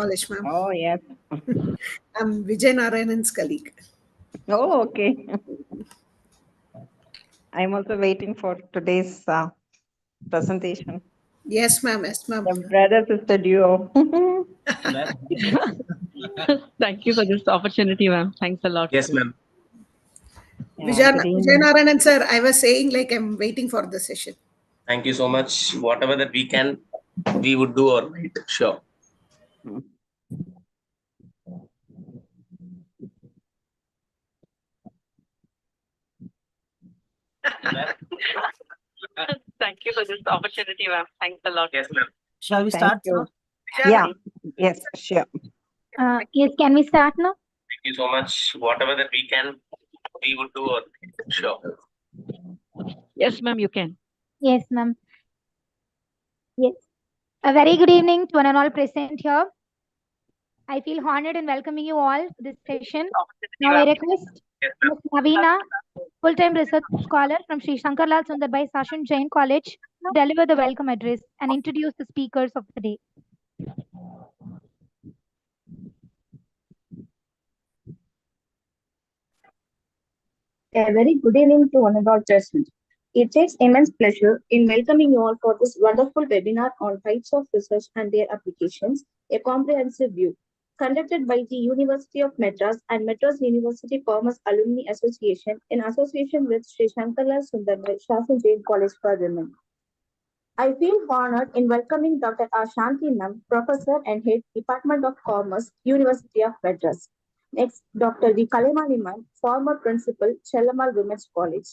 College, ma'am. Oh, yes. I'm Vijay Narayanan's colleague. Oh, okay. I'm also waiting for today's presentation. Yes, ma'am. Yes, ma'am. The brother sister duo. Thank you for this opportunity, ma'am. Thanks a lot. Yes, ma'am. Yeah, good Vijay evening. Narayanan, sir, I was saying like I'm waiting for the session. Thank you so much. Whatever that we can, we would do our right. Sure. Thank you for this opportunity, ma'am. Thanks a lot. Yes, ma'am. Shall we Thank start? you. Yeah, yes, sure. Yes, can we start now? Thank you so much. Whatever that we can, we would do our right. Sure. Yes, ma'am, you can. Yes, ma'am. Yes. A very good evening to one and all present here. I feel honored in welcoming you all to this session. Now I request Yes, Ms. Navina, full-time research scholar from Sri Shankarlal Sundarbai Sashin Jain College, to deliver the welcome address and introduce the speakers of the day. A very good evening to one and all present. It takes immense pleasure in welcoming you all for this wonderful webinar on types of research and their applications, a comprehensive view, conducted by the University of Madras and Madras University Commerce Alumni Association in association with Sri Shankarlal Sundarbai Shasan Jain College for Women. I feel honored in welcoming Dr. Ashanti Nam, Professor and Head, Department of Commerce, University of Madras. Next, Dr. V. Kalemani Ma'am, former Principal, Chellamal Women's College.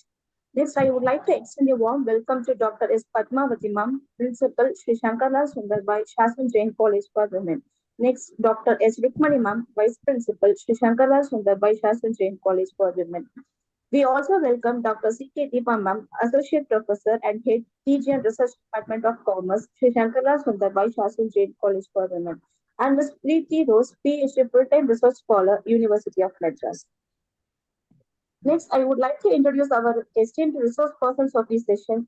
Next, I would like to extend a warm welcome to Dr. S. Padmavati Ma'am, Principal, Sri Shankarlal Sundarbai Shasan Jain College for Women. Next, Dr. S. Rukmani Ma'am, Vice Principal, Sri Shankarlal Sundarbai Shasan Jain College for Women. We also welcome Dr. C.K. Deepa Ma'am, Associate Professor and Head, PG and Research Department of Commerce, Sri Shankarlal Sundarbai Shasan Jain College for Women, and Ms. Preeti Rose, PhD Full-Time Research Scholar, University of Madras. Next, I would like to introduce our esteemed resource persons of this session.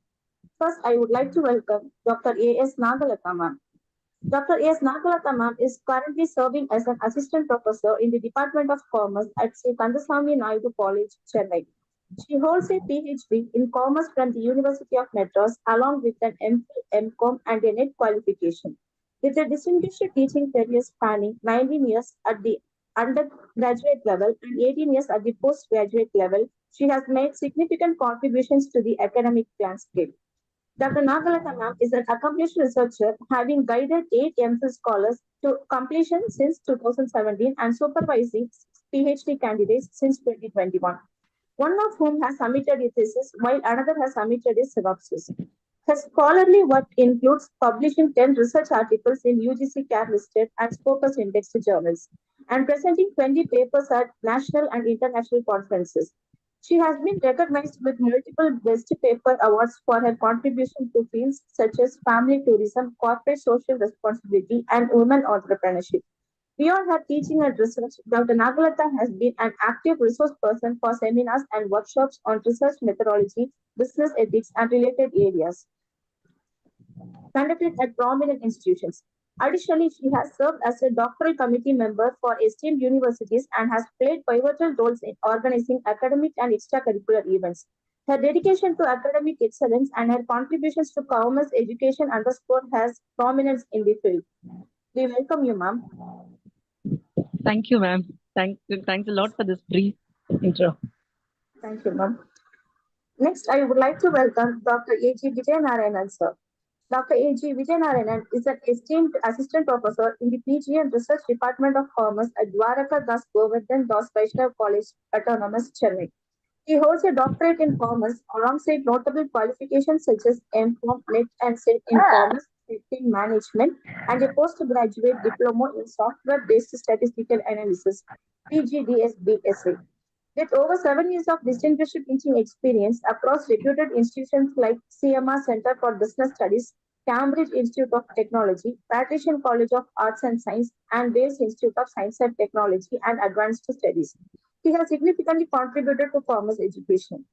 First, I would like to welcome Dr. A.S. Nagalata Ma'am. Dr. A.S. Nagalata Ma'am is currently serving as an Assistant Professor in the Department of Commerce at Sri Kandasamy Naidu College, Chennai. She holds a PhD in Commerce from the University of Madras along with an MPhil, MCom and a NET qualification. With a distinguished teaching career spanning 19 years at the undergraduate level and 18 years at the postgraduate level, she has made significant contributions to the academic landscape. Dr. Nagalata Ma'am is an accomplished researcher, having guided 8 MPhil scholars to completion since 2017 and supervising 6 PhD candidates since 2021. One of whom has submitted a thesis, while another has submitted a synopsis. Her scholarly work includes publishing 10 research articles in UGC CAR listed and Scopus indexed journals, and presenting 20 papers at national and international conferences. She has been recognized with multiple Best Paper awards for her contribution to fields such as family tourism, corporate social responsibility, and women entrepreneurship. Beyond her teaching and research, Dr. Nagalata has been an active resource person for seminars and workshops on research methodology, business ethics, and related areas conducted at prominent institutions. Additionally, she has served as a doctoral committee member for esteemed universities and has played pivotal roles in organizing academic and extracurricular events. Her dedication to academic excellence and her contributions to commerce education underscore has prominence in the field. We welcome you, ma'am. Thank you, ma'am. Thanks a lot for this brief intro. Thank you, ma'am. Next, I would like to welcome Dr. A.G. Vijayanarayanan, sir. Dr. A.G. Vijayanarayanan is an esteemed assistant professor in the PG and Research Department of Commerce at Dwaraka Das Govardhan Das Vaishnav College, Autonomous, Chennai. He holds a doctorate in commerce alongside notable qualifications such as MCom, NET, and SET in commerce, safety management, and a postgraduate diploma in software-based statistical analysis, PGDSBSA. With over 7 years of distinguished teaching experience across reputed institutions like CMR Center for Business Studies, Cambridge Institute of Technology, Patrician College of Arts and Science, and Wales Institute of Science and Technology and Advanced Studies, he has significantly contributed to commerce education.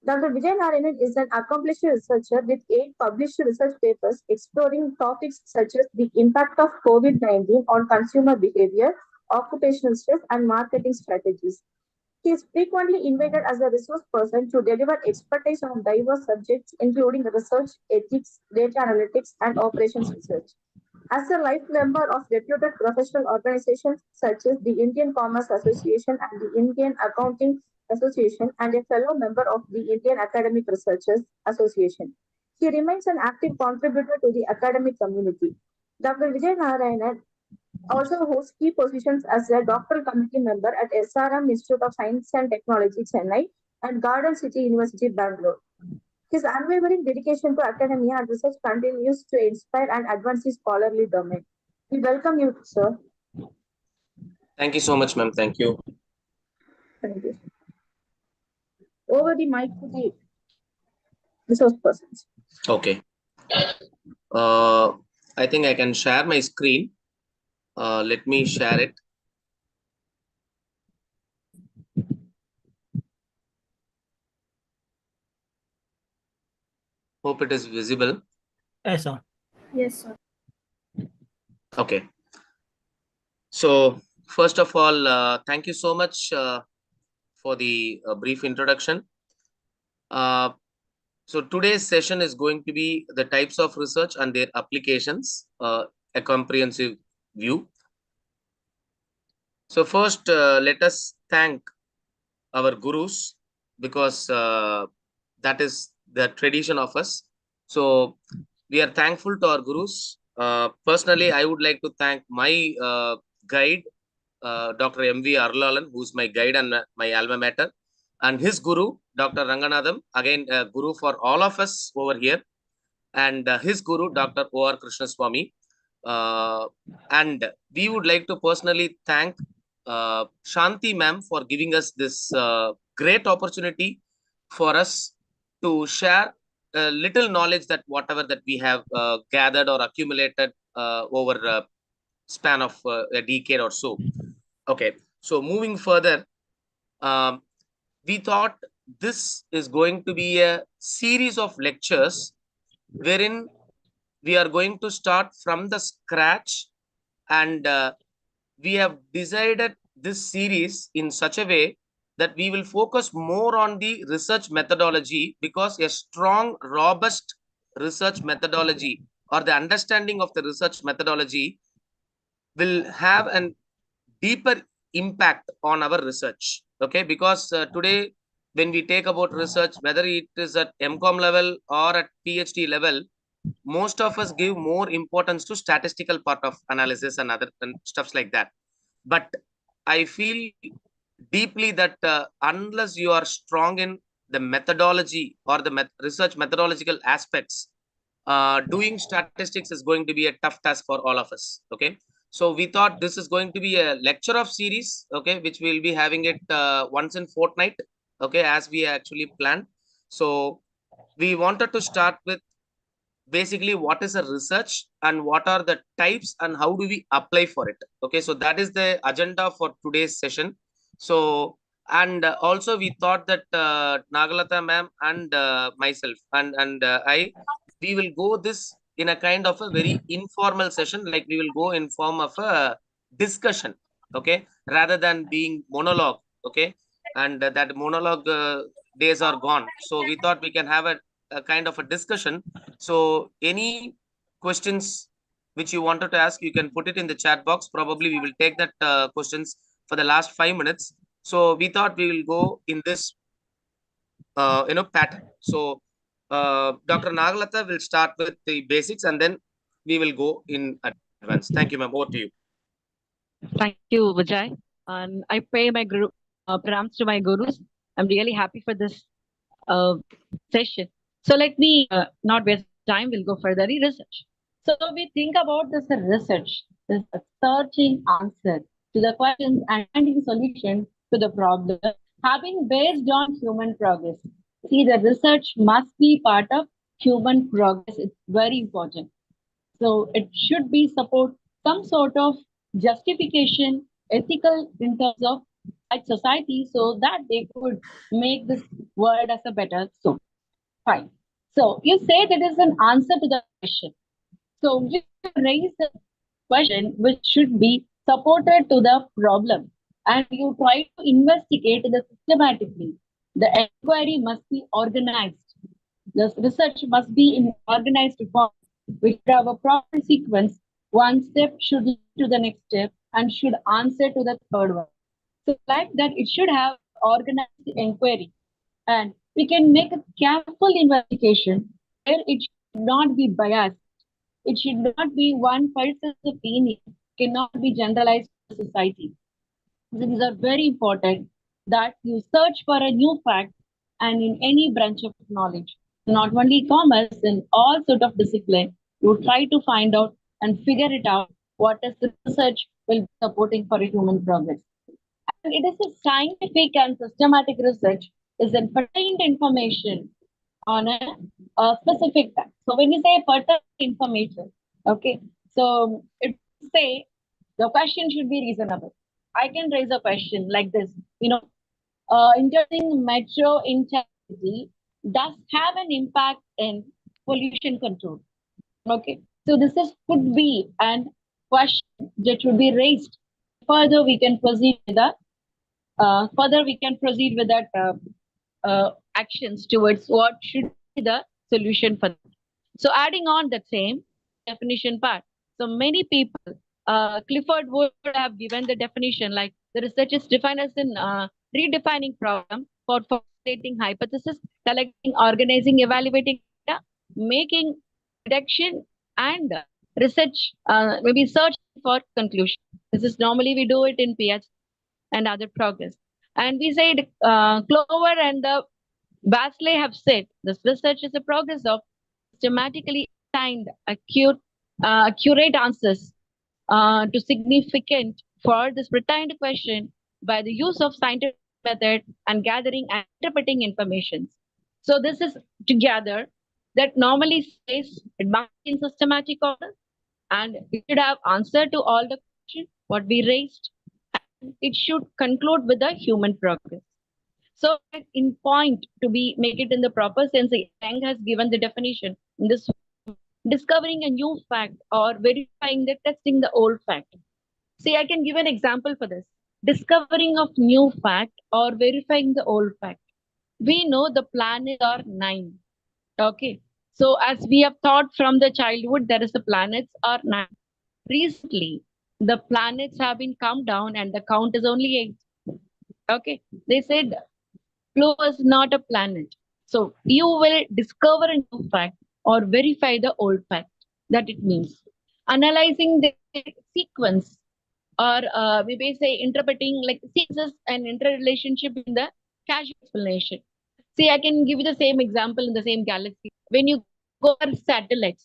Dr. Vijay Narayanan is an accomplished researcher with 8 published research papers exploring topics such as the impact of COVID-19 on consumer behavior, occupational stress, and marketing strategies. He is frequently invited as a resource person to deliver expertise on diverse subjects, including research, ethics, data analytics, and operations research. As a life member of reputed professional organizations such as the Indian Commerce Association and the Indian Accounting Association, and a fellow member of the Indian Academic Researchers Association, he remains an active contributor to the academic community. Dr. Vijay Narayanan also holds key positions as a doctoral committee member at SRM Institute of Science and Technology, Chennai, and Garden City University, Bangalore. His unwavering dedication to academia and research continues to inspire and advance his scholarly domain. We welcome you, sir. Thank you so much, ma'am. Thank you. Thank you. Over the mic to the resource persons. Okay. I think I can share my screen. Let me share it. Hope it is visible. Yes, sir. Yes, sir. Okay. So first of all, thank you so much for the brief introduction. So today's session is going to be the types of research and their applications, a comprehensive view. So first, let us thank our gurus, because that is the tradition of us. So we are thankful to our gurus. Personally, I would like to thank my guide, Dr. M.V. Arulalan, who's my guide and my alma mater, and his guru, Dr. Ranganathan, again a guru for all of us over here, and his guru, Dr. O.R. Krishnaswamy. And we would like to personally thank Shanti ma'am for giving us this great opportunity for us to share a little knowledge that whatever that we have gathered or accumulated over a span of a decade or so. Okay, so moving further, we thought this is going to be a series of lectures wherein we are going to start from the scratch, and we have decided this series in such a way that we will focus more on the research methodology, because a strong, robust research methodology or the understanding of the research methodology will have a deeper impact on our research. Okay, because today when we take about research, whether it is at MCOM level or at PhD level, most of us give more importance to statistical part of analysis and other stuffs like that. But I feel deeply that unless you are strong in the methodology or the research methodological aspects, doing statistics is going to be a tough task for all of us. Okay, so we thought this is going to be a lecture of series, okay, which we'll be having it once in fortnight, okay, as we actually planned. So we wanted to start with basically what is a research and what are the types and how do we apply for it. Okay, so that is the agenda for today's session. So, and also we thought that Nagalata ma'am and myself and we will go this in a kind of a very informal session, like we will go in form of a discussion, okay, rather than being monologue. Okay, and that monologue days are gone. So we thought we can have a kind of a discussion. So any questions which you wanted to ask, you can put it in the chat box. Probably we will take that questions for the last 5 minutes. So we thought we will go in this pattern. So Dr. Nagalata will start with the basics and then we will go in advance. Thank you, ma'am. Over to you. Thank you, Vijay. And I pay my pranams to my gurus. I'm really happy for this session. So let me not waste time. We'll go further in research. So we think about this research, this searching answer to the questions and finding solution to the problem, having based on human progress. See, the research must be part of human progress. It's very important. So it should be support some sort of justification, ethical in terms of society so that they could make this world as a better so. Fine. So you say that is an answer to the question. So you raise the question which should be supported to the problem, and you try to investigate the systematically. The inquiry must be organized. The research must be in organized form, which have a proper sequence. One step should lead to the next step and should answer to the third one. So like that, it should have organized inquiry, and we can make a careful investigation where it should not be biased. It should not be one person's opinion, cannot be generalized to society. So these are very important that you search for a new fact and in any branch of knowledge, not only commerce, in all sort of discipline, you try to find out and figure it out what is the research will be supporting for a human progress. And it is a scientific and systematic research is a pertained information on a specific fact. So when you say pertinent information, okay, so it say the question should be reasonable. I can raise a question like this, introducing metro integrity does have an impact in pollution control. Okay, so this is could be an question that should be raised. Further, we can proceed with that. Actions towards what should be the solution for that. So adding on that same definition part. So many people, Clifford would have given the definition like the research is defined as in redefining problem for formulating hypothesis, collecting, organizing, evaluating data, making prediction, and research, maybe search for conclusion. This is normally we do it in PhD and other progress. And we said Clover and the Basley have said this research is a progress of systematically assigned accurate answers to significant for this retained question by the use of scientific method and gathering and interpreting information. So this is together that normally says it must be in systematic order and it should have answer to all the questions what we raised. And it should conclude with the human progress. So in point to be make it in the proper sense, Yang has given the definition in this discovering a new fact or verifying the testing the old fact. See, I can give an example for this. Discovering of new fact or verifying the old fact. We know the planets are 9. Okay. So as we have thought from the childhood, there is the planets are 9. Recently, the planets have been come down and the count is only 8. Okay. They said Pluto is not a planet. So you will discover a new fact or verify the old fact that it means. Analyzing the sequence or we may say interpreting like sequences and interrelationship in the casual explanation. See, I can give you the same example in the same galaxy. When you go for satellites,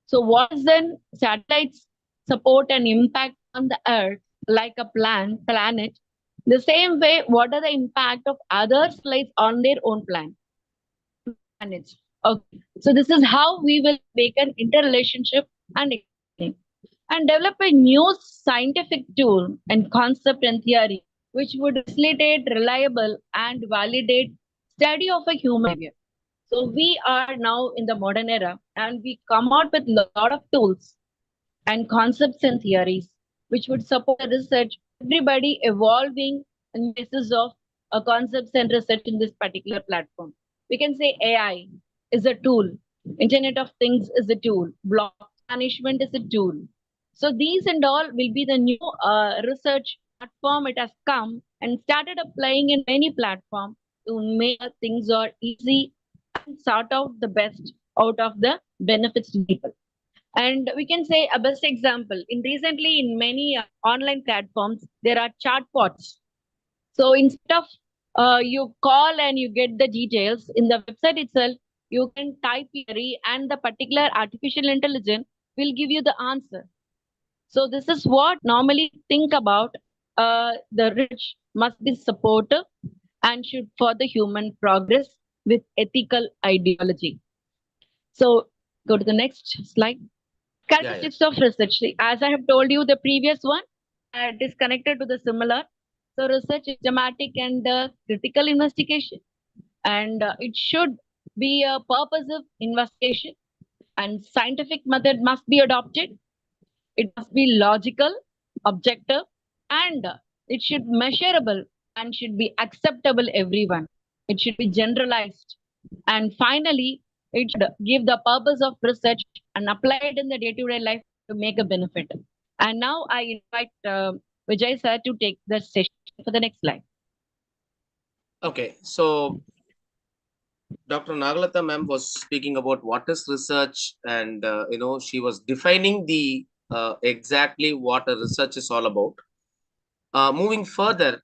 so what is then satellites support and impact on the Earth like a planet? The same way, what are the impact of other satellites on their own planets? Okay, so this is how we will make an interrelationship and develop a new scientific tool and concept and theory which would facilitate reliable and validate study of a human behavior. So we are now in the modern era and we come out with a lot of tools and concepts and theories which would support the research, everybody evolving on basis of concepts and research in this particular platform. We can say AI is a tool, Internet of Things is a tool, block management is a tool. So these and all will be the new research platform. It has come and started applying in many platforms to make things are easy and sort out the best out of the benefits to people. And we can say a best example in recently in many online platforms, there are chatbots. So instead of you call and you get the details in the website itself, you can type query and the particular artificial intelligence will give you the answer. So this is what normally think about the rich must be supportive and should for the human progress with ethical ideology. So go to the next slide. Characteristics of research. As I have told you, the previous one is connected to the similar. So research is systematic and critical investigation, and it should be a purposive investigation, and scientific method must be adopted. It must be logical, objective, and it should measurable and should be acceptable everyone. It should be generalized. And finally, it should give the purpose of research and apply it in the day-to-day life to make a benefit. And now I invite Vijay sir to take the session for the next slide. Okay, so Dr. Nagalata ma'am was speaking about what is research, and she was defining the exactly what a research is all about. Moving further,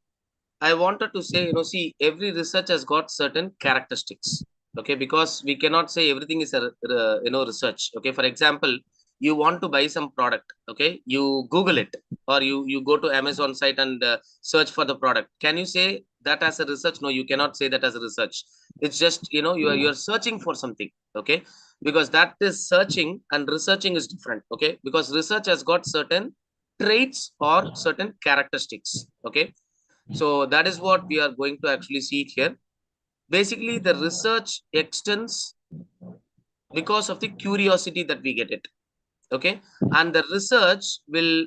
I wanted to say, see, every research has got certain characteristics. Okay, because we cannot say everything is a research. Okay, for example, you want to buy some product. Okay, you Google it, or you go to Amazon site and search for the product. Can you say that as a research? No, you cannot say that as a research. It's just you're searching for something. Okay, because that is searching and researching is different. Okay, because research has got certain traits or certain characteristics. Okay, so that is what we are going to actually see here. Basically, the research extends because of the curiosity that we get it. Okay, and the research will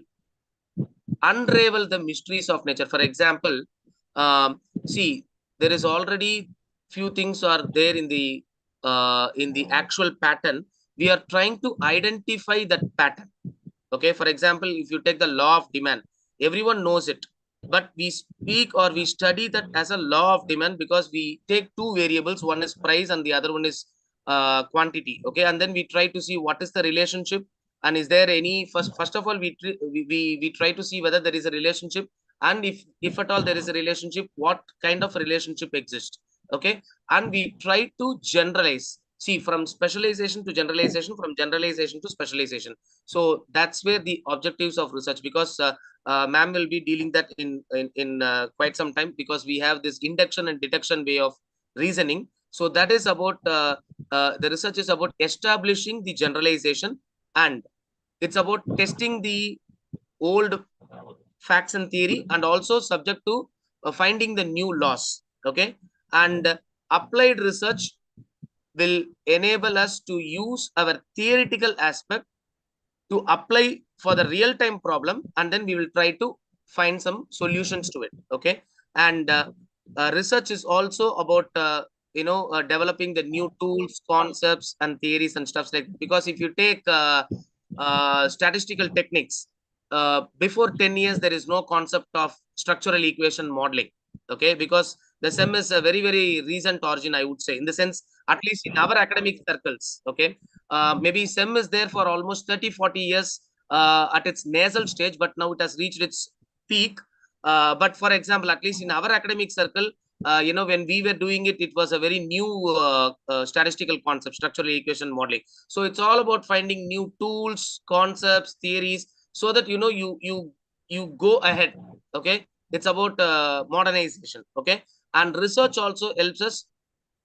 unravel the mysteries of nature. For example, see, there is already few things are there in the actual pattern. We are trying to identify that pattern. Okay, for example, if you take the law of demand, everyone knows it, but we speak or we study that as a law of demand because we take two variables, one is price and the other one is quantity. Okay, and then we try to see what is the relationship, and is there any first of all we try to see whether there is a relationship, and if at all there is a relationship, what kind of relationship exists. Okay, and we try to generalize, see, from specialization to generalization, from generalization to specialization. So that's where the objectives of research, because ma'am will be dealing that in quite some time, because we have this induction and deduction way of reasoning. So that is about the research is about establishing the generalization, and it's about testing the old facts and theory, and also subject to finding the new laws. Okay, and applied research will enable us to use our theoretical aspect to apply for the real-time problem, and then we will try to find some solutions to it. Okay, and research is also about developing the new tools, concepts, and theories and stuff like that. Because if you take statistical techniques, before 10 years there is no concept of structural equation modeling. Okay, because the SEM is a very, very recent origin, I would say, in the sense, at least in our academic circles. Okay, maybe SEM is there for almost 30-40 years at its nasal stage, but now it has reached its peak. But for example, at least in our academic circle, when we were doing it, it was a very new statistical concept, structural equation modeling. So it's all about finding new tools, concepts, theories, so that you go ahead. Okay, it's about modernization. Okay, and research also helps us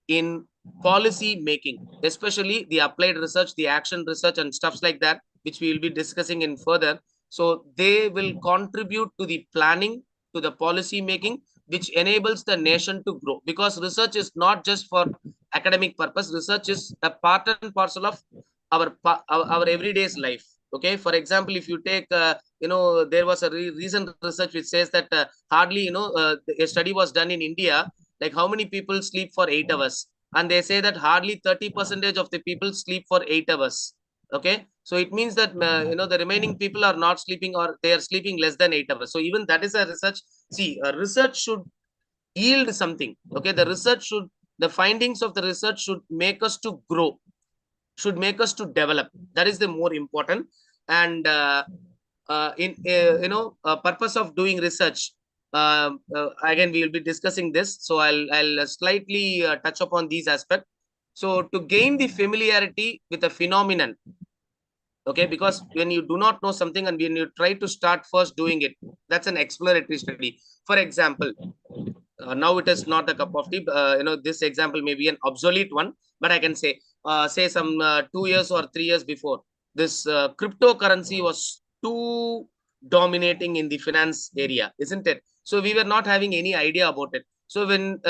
in policy making, especially the applied research, the action research, and stuffs like that, which we will be discussing in further. So they will contribute to the planning, to the policy making, which enables the nation to grow. Because research is not just for academic purpose. Research is a part and parcel of our everyday's life. Okay, for example, if you take there was a recent research which says that hardly a study was done in India, like how many people sleep for 8 hours, and they say that hardly 30% of the people sleep for 8 hours. Okay, so it means that the remaining people are not sleeping, or they are sleeping less than 8 hours. So even that is a research. See, a research should yield something. Okay, the findings of the research should make us to grow, should make us to develop. That is the more important. And purpose of doing research, again we will be discussing this, so I'll slightly touch upon these aspects. So to gain the familiarity with a phenomenon. Okay, because when you do not know something and when you try to start first doing it, that's an exploratory study. For example, now it is not a cup of tea. This example may be an obsolete one, but I can say some 2 years or 3 years before, this cryptocurrency was too dominating in the finance area, isn't it? So we were not having any idea about it. So when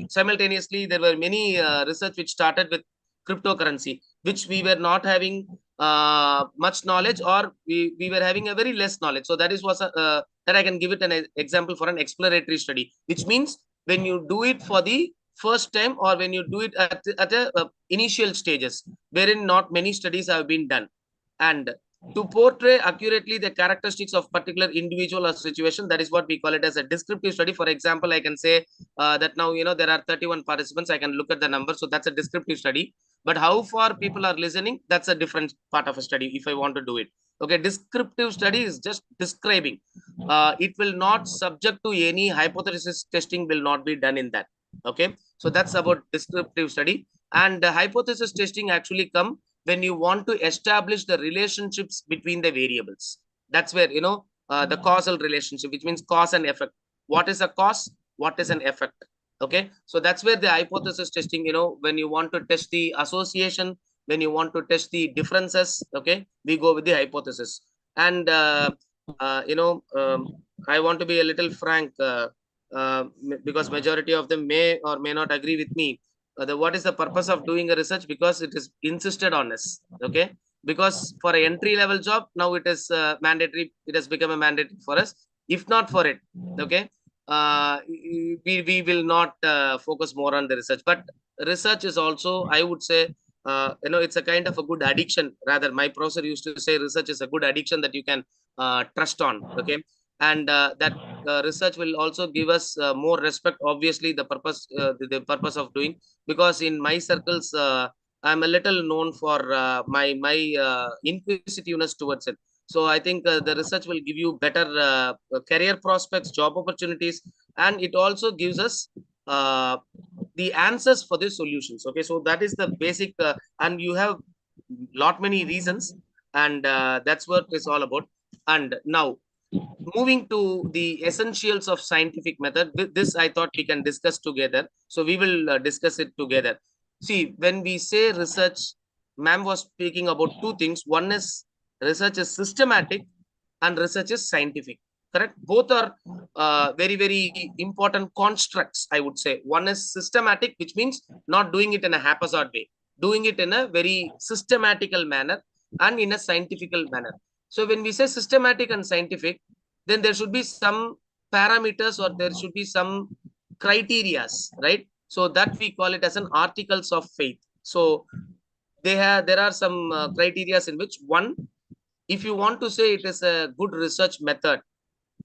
simultaneously there were many research which started with cryptocurrency, which we were not having much knowledge, or we were having a very less knowledge. So that is was that I can give it an example for an exploratory study, which means when you do it for the first time, or when you do it at initial stages wherein not many studies have been done, and to portray accurately the characteristics of particular individual or situation, that is what we call it as a descriptive study. For example, I can say that now there are 31 participants. I can look at the number, so that's a descriptive study. But how far people are listening, that's a different part of a study if I want to do it. Okay, descriptive study is just describing. It will not subject to any hypothesis testing, will not be done in that. Okay, so that's about descriptive study. And hypothesis testing actually come when you want to establish the relationships between the variables. That's where the causal relationship, which means cause and effect. What is a cause? What is an effect? Okay, so that's where the hypothesis testing, when you want to test the association, when you want to test the differences, okay, we go with the hypothesis. And I want to be a little frank, because majority of them may or may not agree with me. What is the purpose of doing a research? Because it is insisted on us. Okay, because for an entry level job now it is mandatory. It has become a mandatory for us. If not for it, okay, we will not focus more on the research. But research is also, I would say, it's a kind of a good addiction. Rather, my professor used to say research is a good addiction that you can trust on. Okay, and that research will also give us more respect. Obviously, the purpose of doing, because in my circles, I'm a little known for my inquisitiveness towards it. So I think the research will give you better career prospects, job opportunities, and it also gives us the answers for the solutions. Okay, so that is the basic, and you have lot many reasons, and that's what it's all about. And now, moving to the essentials of scientific method, this I thought we can discuss together. So we will discuss it together. See, when we say research, ma'am was speaking about two things. One is research is systematic and research is scientific. Correct? Both are very, very important constructs, I would say. One is systematic, which means not doing it in a haphazard way, doing it in a very systematical manner and in a scientific manner. So when we say systematic and scientific, then there should be some parameters, or there should be some criterias, right? So that we call it as an articles of faith. So there are some criterias in which, one, if you want to say it is a good research method,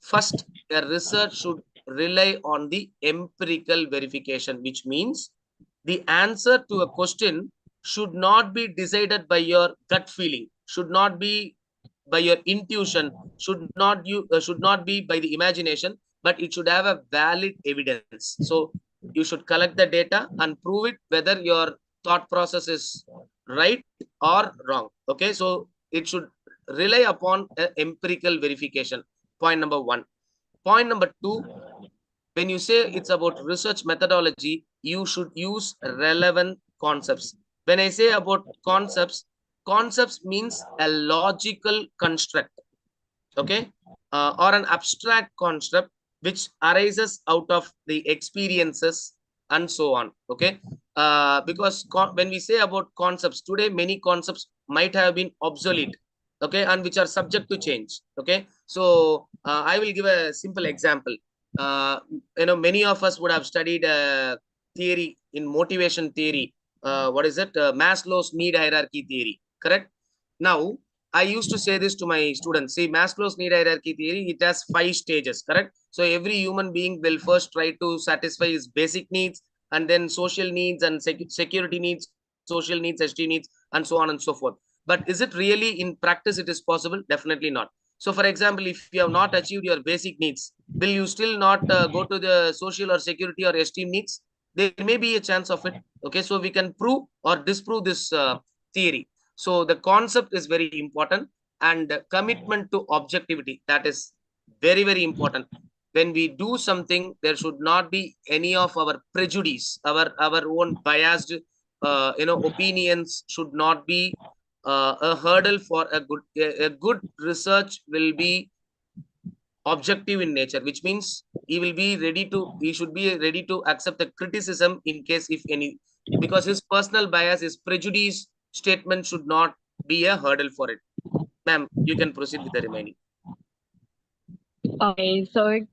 first, a research should rely on the empirical verification, which means the answer to a question should not be decided by your gut feeling, should not be by your intuition, should not be by the imagination, but it should have a valid evidence. So you should collect the data and prove it whether your thought process is right or wrong. Okay, so it should rely upon empirical verification. Point number one. Point number two, when you say it's about research methodology, you should use relevant concepts. When I say about concepts means a logical construct, okay, or an abstract construct which arises out of the experiences and so on. Okay, because when we say about concepts today, many concepts might have been obsolete, okay, and which are subject to change. Okay, so I will give a simple example. Many of us would have studied theory in motivation theory. What is it? Maslow's need hierarchy theory. Correct? Now, I used to say this to my students. See, Maslow's need hierarchy theory, it has 5 stages. Correct? So every human being will first try to satisfy his basic needs, and then social needs and security needs, social needs, esteem needs, and so on and so forth. But is it really in practice it is possible? Definitely not. So, for example, if you have not achieved your basic needs, will you still not go to the social or security or esteem needs? There may be a chance of it. Okay, so we can prove or disprove this theory. So the concept is very important, and commitment to objectivity, that is very, very important. When we do something, there should not be any of our prejudice, our own biased opinions should not be a hurdle for a good research will be objective in nature, which means he should be ready to accept the criticism in case if any, because his personal bias, his prejudice statement should not be a hurdle for it. Ma'am, you can proceed with the remaining. Okay, so it's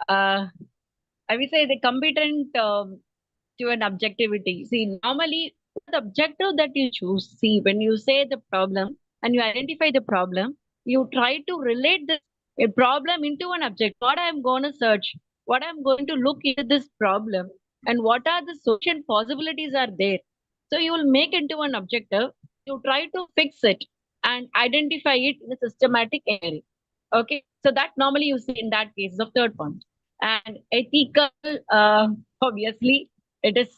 I will say the competent to an objectivity. See, normally the objective that you choose, see, when you say the problem and you identify the problem, you try to relate the a problem into an object. What I'm going to search, what I'm going to look into this problem, and what are the solution possibilities are there. So you will make into an objective. You try to fix it and identify it in a systematic area. Okay, so that normally you see in that case of third point. And ethical, obviously, it is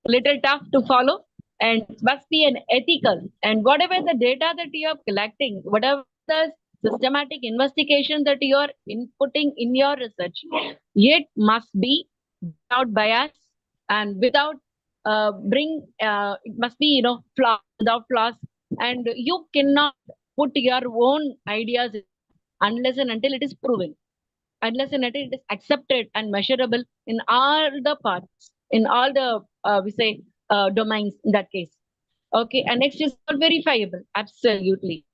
little tough to follow and it must be an ethical. And whatever the data that you are collecting, whatever the systematic investigation that you are inputting in your research, it must be without bias and without it must be without flaws, and you cannot put your own ideas unless and until it is proven, unless and until it is accepted and measurable in all the parts, in all the domains in that case. Okay, and next is not verifiable. Absolutely.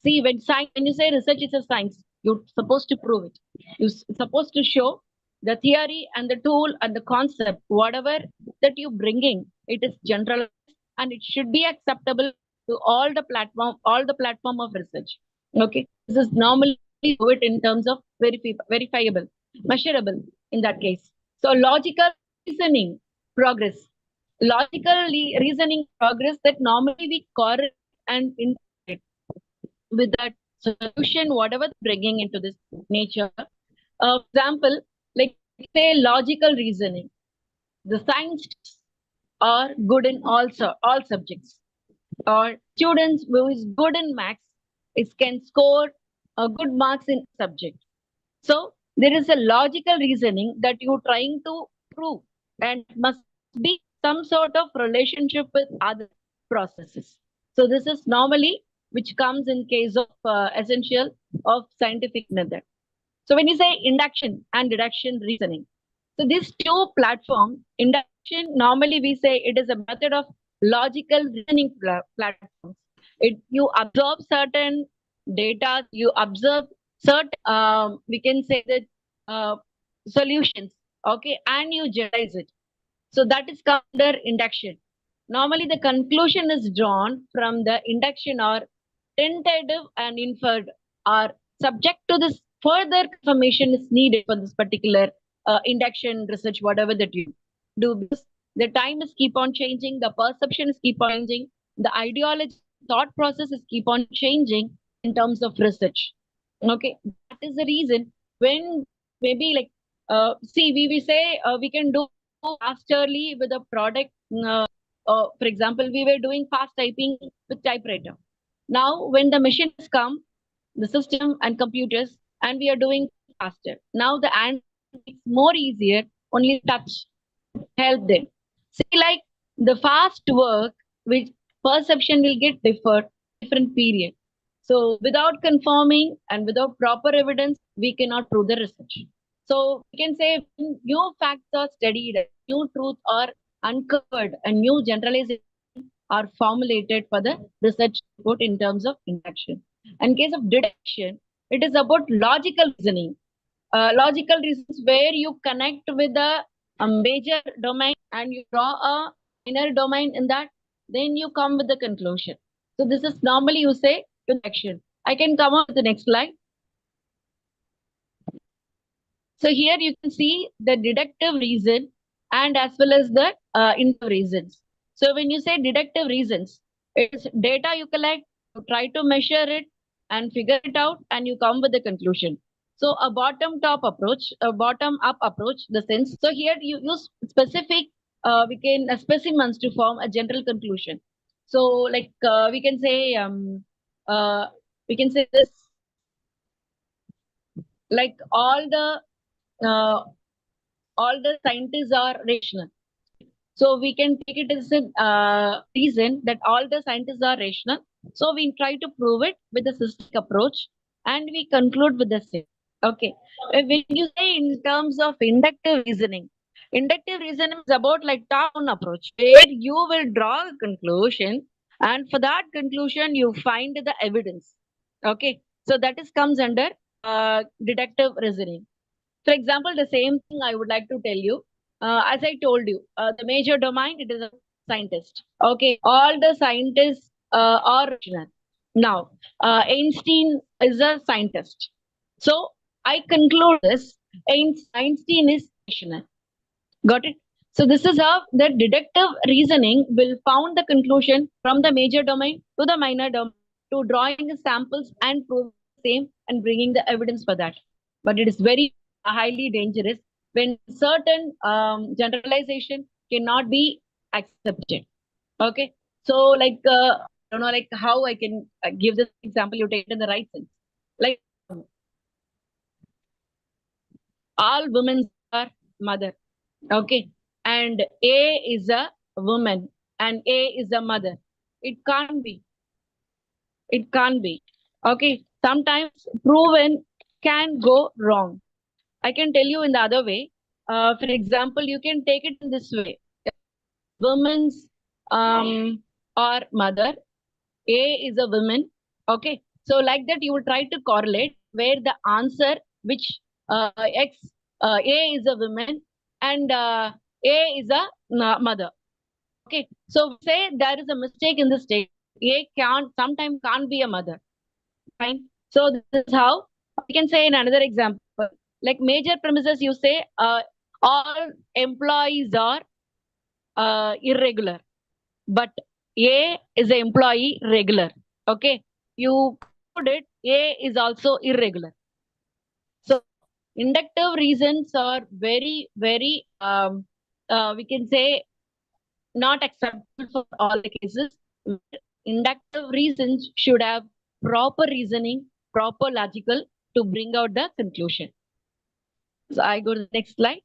See, when you say research is a science, you're supposed to prove it. You're supposed to show the theory and the tool and the concept, whatever that you're bringing, it is generalized and it should be acceptable to all the platform of research. Okay, this is normally do it in terms of verifiable, measurable in that case. So logical reasoning progress, reasoning progress that normally we correlate and integrate with that solution, whatever bringing into this nature. Example, like say logical reasoning. The scientists are good in all subjects, or students who is good in maths can score good marks in subject. So there is a logical reasoning that you're trying to prove, and must be some sort of relationship with other processes. So this is normally which comes in case of essential of scientific method. So when you say induction and deduction reasoning, so these two platforms, induction, normally we say it is a method of logical reasoning platforms. You absorb certain data, you observe certain, we can say that solutions, okay, and you generalize it. So that is under induction. Normally the conclusion is drawn from the induction or tentative and inferred, or subject to this further confirmation is needed for this particular induction research, whatever that you do, because the time is keep on changing, the perception is keep on changing, the ideology, thought process is keep on changing in terms of research. Okay, that is the reason when maybe like see we say we can do fasterly with a product. For example, we were doing fast typing with typewriter. Now, when the machines come, the system and computers, and we are doing faster. Now the answer is more easier, only touch help them. See, like the fast work, which perception will get different period. So without confirming and without proper evidence, we cannot prove the research. So we can say new facts are studied, new truths are uncovered, and new generalizations are formulated for the research report in terms of induction. In case of deduction, it is about logical reasoning. Logical reasons where you connect with a major domain and you draw a minor domain in that, then you come with the conclusion. So this is normally you say deduction. I can come on with the next slide. So here you can see the deductive reason and as well as the inductive reasons. So when you say deductive reasons, it's data you collect, you try to measure it and figure it out, and you come with the conclusion. So a bottom-up approach, the sense. So here you use specific specimens to form a general conclusion. So like we can say this, like all the scientists are rational. So we can take it as a reason that all the scientists are rational So we try to prove it with a systemic approach and we conclude with the same. Okay. When you say in terms of inductive reasoning is about like top-down approach where you will draw a conclusion and for that conclusion you find the evidence. Okay. So that is comes under deductive reasoning. For example, the same thing I would like to tell you. As I told you, the major domain, it is a scientist. Okay, all the scientists are rational. Now, Einstein is a scientist. So, I conclude this, Einstein is rational. Got it? So, this is how the deductive reasoning will found the conclusion from the major domain to the minor domain to drawing the samples and proving the same and bringing the evidence for that. But it is very highly dangerous when certain generalization cannot be accepted. Okay, so like I don't know, like how I can give this example. You take it in the right sense. Like all women are mother. Okay, and A is a woman and A is a mother. It can't be. It can't be. Okay, sometimes proven can go wrong. I can tell you in the other way. For example, you can take it in this way. Women's or mother, A is a woman. Okay. So like that, you will try to correlate where the answer, which X, A is a woman and A is a mother. Okay. So say there is a mistake in this statement. A sometimes can't be a mother. Fine. So this is how we can say in another example. Like major premises, you say all employees are irregular, but A is an employee regular. Okay, you put it A is also irregular. So inductive reasons are very, very we can say not acceptable for all the cases. Inductive reasons should have proper reasoning, proper logical to bring out the conclusion. So I go to the next slide.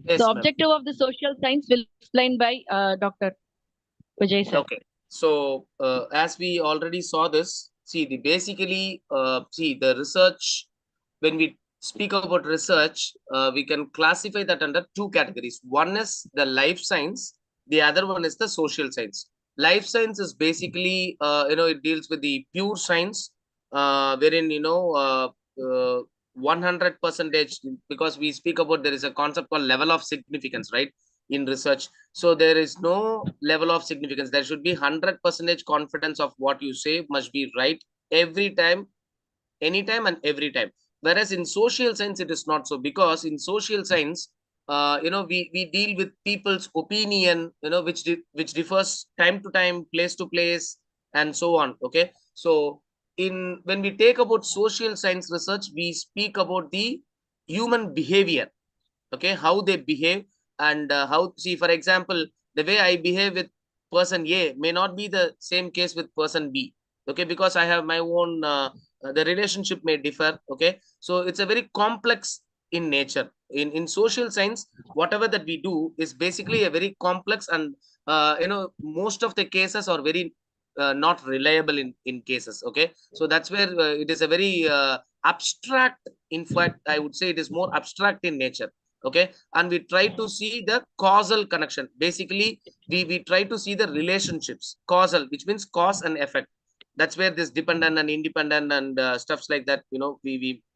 Yes, The ma'am. objective of the social science will be explained by Dr. Vijay sir. Okay. So as we already saw this, see the basically see the research. When we speak about research, we can classify that under two categories. One is the life science. The other one is the social science. Life science is basically it deals with the pure science, wherein 100%, because we speak about there is a concept called level of significance, right, in research. So there is no level of significance. There should be 100% confidence of what you say must be right every time, anytime and every time. Whereas in social science, it is not so, because in social science, we deal with people's opinion, which differs time to time, place to place, and so on. Okay. So when we take about social science research, we speak about the human behavior. Okay, how they behave, and how, see, for example, the way I behave with person A may not be the same case with person B. Okay, because I have my own the relationship may differ. Okay, so it's a very complex in nature. In social science, whatever that we do is basically a very complex, and most of the cases are very not reliable in cases. Okay, so that's where it is a very abstract. In fact, I would say it is more abstract in nature. Okay, and we try to see the causal connection. Basically, we try to see the relationships, causal, which means cause and effect. That's where this dependent and independent and stuffs like that, we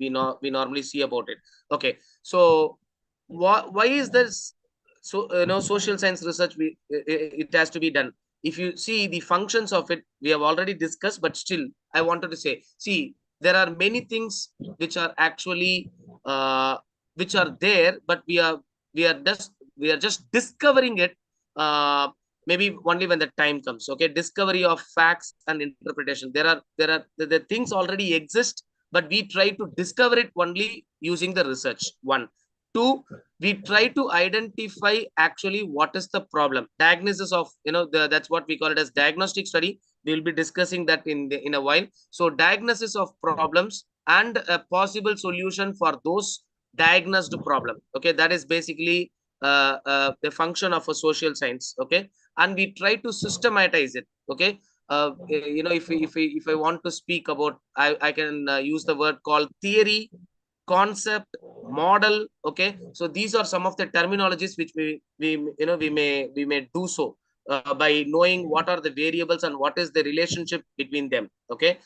normally see about it. Okay, so why is this? So social science research, it has to be done. If you see the functions of it, we have already discussed, but still I wanted to say, see, there are many things which are actually which are there, but we are just discovering it, maybe only when the time comes. Okay, discovery of facts and interpretation. There are the things already exist, but we try to discover it only using the research. One. Two, we try to identify actually what is the problem. Diagnosis of, that's what we call it as diagnostic study. We'll be discussing that in a while. So diagnosis of problems and a possible solution for those diagnosed problem. Okay, that is basically the function of a social science. Okay, and we try to systematize it. Okay. If I want to speak about, I can use the word called theory, concept, model. Okay, so these are some of the terminologies which we may do so by knowing what are the variables and what is the relationship between them. Okay,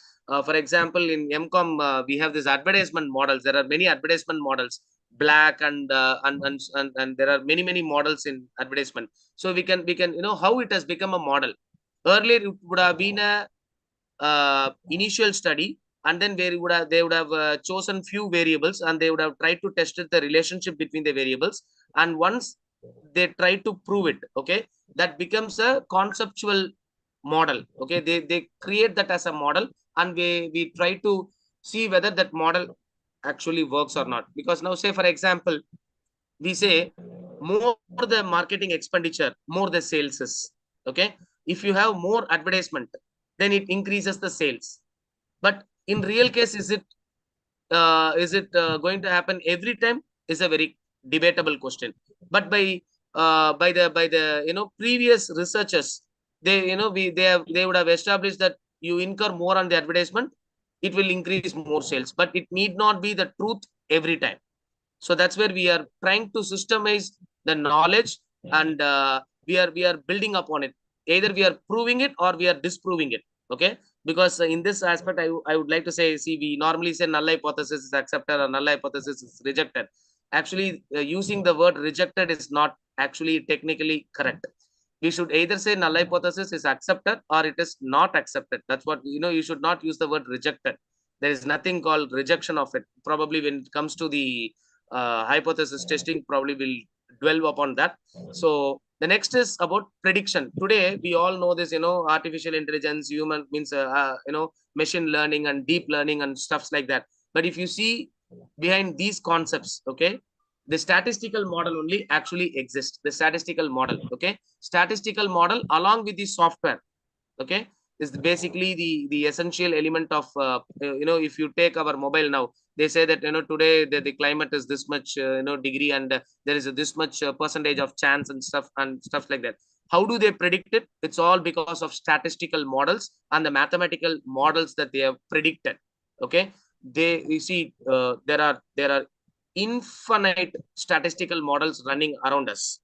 for example, in MCOM we have these advertisement models. There are many advertisement models, black and there are many models in advertisement. So we can how it has become a model. Earlier it would have been a initial study, and then they would have chosen few variables, and they would have tried to test the relationship between the variables, and once they try to prove it, okay, that becomes a conceptual model. Okay, they create that as a model, and we try to see whether that model actually works or not. Because now, say for example, we say more the marketing expenditure, more the sales is. Okay, if you have more advertisement, then it increases the sales. But in real case, is it going to happen every time? Is a very debatable question. But by the previous researchers, they would have established that you incur more on the advertisement, it will increase more sales, but it need not be the truth every time. So that's where we are trying to systemize the knowledge, and we are building upon it. Either we are proving it or we are disproving it. Okay, because in this aspect, I would like to say, see, we normally say null hypothesis is accepted or null hypothesis is rejected. Actually, using the word rejected is not actually technically correct. We should either say null hypothesis is accepted or it is not accepted. That's what, you should not use the word rejected. There is nothing called rejection of it. Probably when it comes to the hypothesis testing, probably will dwell upon that. So the next is about prediction. Today we all know this, artificial intelligence, human means machine learning and deep learning and stuffs like that. But if you see behind these concepts, okay, the statistical model only actually exists. The statistical model, okay, statistical model along with the software, okay, is basically the essential element of if you take our mobile now, they say that today the climate is this much degree, and there is this much percentage of chance and stuff like that. How do they predict it? It's all because of statistical models and the mathematical models that they have predicted. Okay, you see there are infinite statistical models running around us.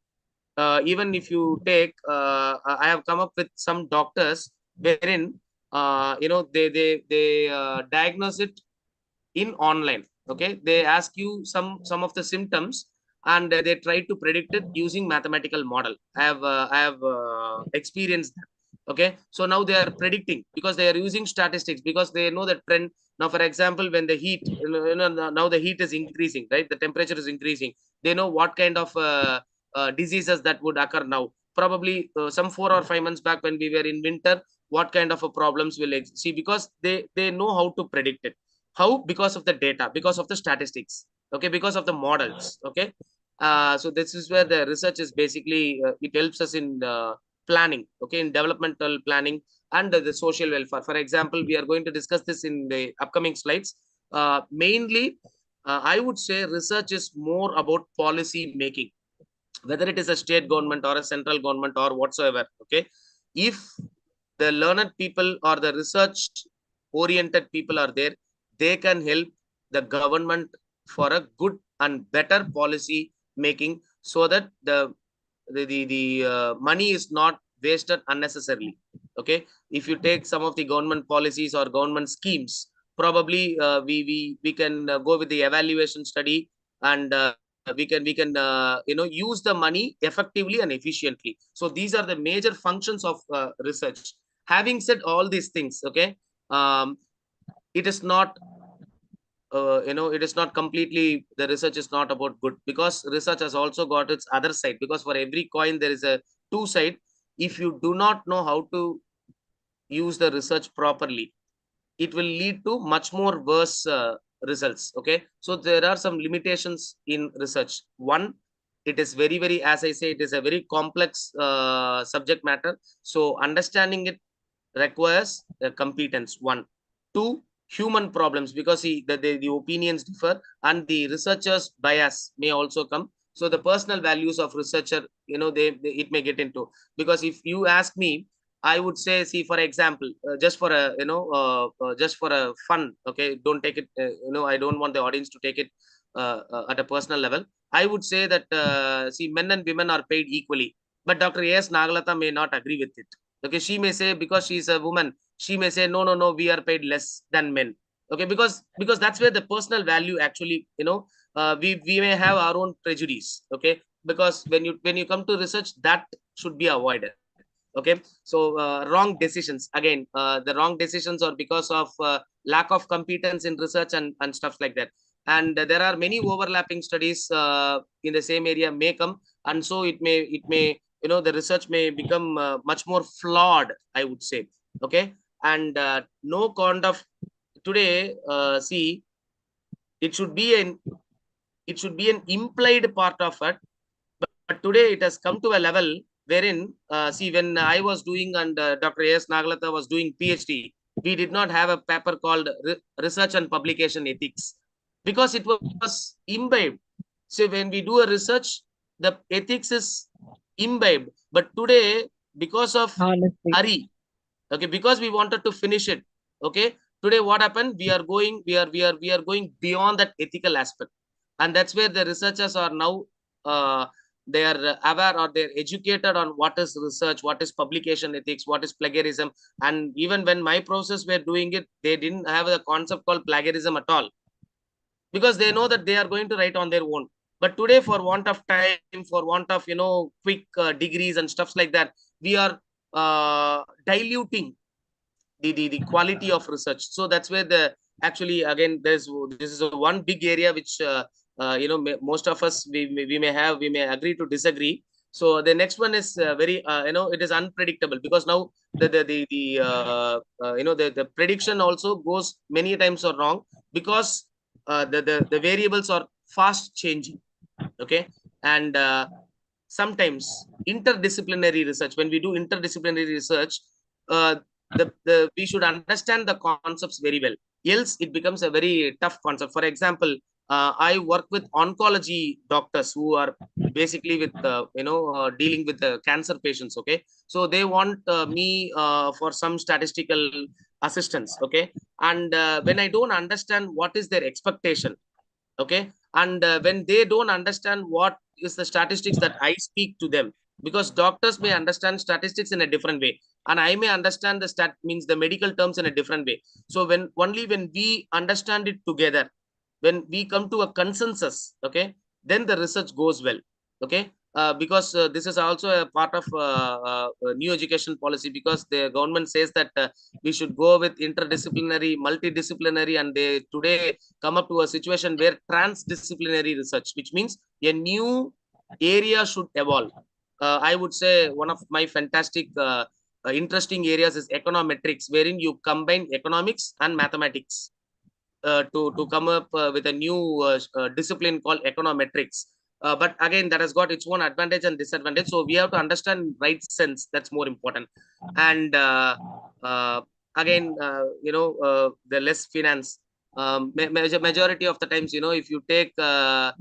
Even if you take I have come up with some doctors wherein they diagnose it in online. Okay, they ask you some of the symptoms, and they try to predict it using mathematical model. I have experienced that. Okay, so now they are predicting because they are using statistics, because they know the trend. Now, for example, when the heat, now the heat is increasing, right? The temperature is increasing. They know what kind of diseases that would occur now. Probably some 4 or 5 months back when we were in winter, what kind of problems will see, because they know how to predict it. How? Because of the data, because of the statistics. Okay, because of the models. Okay, so this is where the research is basically it helps us in planning. Okay, in developmental planning and the social welfare. For example, we are going to discuss this in the upcoming slides. Mainly, I would say research is more about policy making, whether it is a state government or a central government or whatsoever. Okay, if the learned people or the research oriented people are there, they can help the government for a good and better policy making, so that the money is not wasted unnecessarily. Okay, if you take some of the government policies or government schemes, probably we can go with the evaluation study, and we can use the money effectively and efficiently. So these are the major functions of research. Having said all these things, okay, it is not it is not completely, the research is not about good, because research has also got its other side. Because for every coin there is a two side. If you do not know how to use the research properly, it will lead to much more worse results. Okay, so there are some limitations in research. One, it is very, as I say, it is a very complex subject matter. So understanding it requires competence. One. Two, human problems, because the opinions differ and the researchers bias may also come. So the personal values of researcher, it may get into, because if you ask me, I would say, see, for example, just for a, just for a fun, okay, don't take it, I don't want the audience to take it at a personal level. I would say that, see, men and women are paid equally, but Dr. A.S. Nagalata may not agree with it. Okay, she may say, because she's a woman, she may say, no, we are paid less than men. Okay, because that's where the personal value actually, we may have our own prejudice. Okay, because when you come to research, that should be avoided. Okay, so wrong decisions, again, the wrong decisions are because of lack of competence in research and stuff like that. And there are many overlapping studies in the same area may come, and so it may the research may become much more flawed, I would say. Okay, and no kind of today, see, it should be an implied part of it, but today it has come to a level wherein, see, when I was doing and Dr. A.S. Nagalata was doing PhD, we did not have a paper called Research and Publication Ethics, because it was imbibed. So when we do a research, the ethics is imbibed. But today, because of hurry, okay, because we wanted to finish it, okay, today what happened? We are going beyond that ethical aspect, and that's where the researchers are now. They are aware, or they're educated on what is research, what is publication ethics, what is plagiarism. And even when my process were doing it, they didn't have a concept called plagiarism at all, because they know that they are going to write on their own. But today, for want of time, for want of quick degrees and stuffs like that, we are diluting the quality of research. So that's where the actually, again, this is a one big area which most of us we may agree to disagree. So the next one is very it is unpredictable, because now the prediction also goes many times are wrong, because the variables are fast changing. Okay, and sometimes interdisciplinary research, when we do interdisciplinary research, we should understand the concepts very well, else it becomes a very tough concept. For example, I work with oncology doctors who are basically with dealing with cancer patients. Okay, so they want me for some statistical assistance. Okay, and when I don't understand what is their expectation, okay, and when they don't understand what is the statistics that I speak to them, because doctors may understand statistics in a different way, and I may understand the means the medical terms in a different way. So when we understand it together, when we come to a consensus, okay, then the research goes well. Okay, because this is also a part of new education policy, because the government says that we should go with interdisciplinary, multidisciplinary, and they today come up to a situation where transdisciplinary research, which means a new area should evolve. I would say one of my fantastic interesting areas is econometrics, wherein you combine economics and mathematics to come up with a new discipline called econometrics. But again, that has got its own advantage and disadvantage. So we have to understand right sense. That's more important. And again, the less finance. Majority of the times, if you take the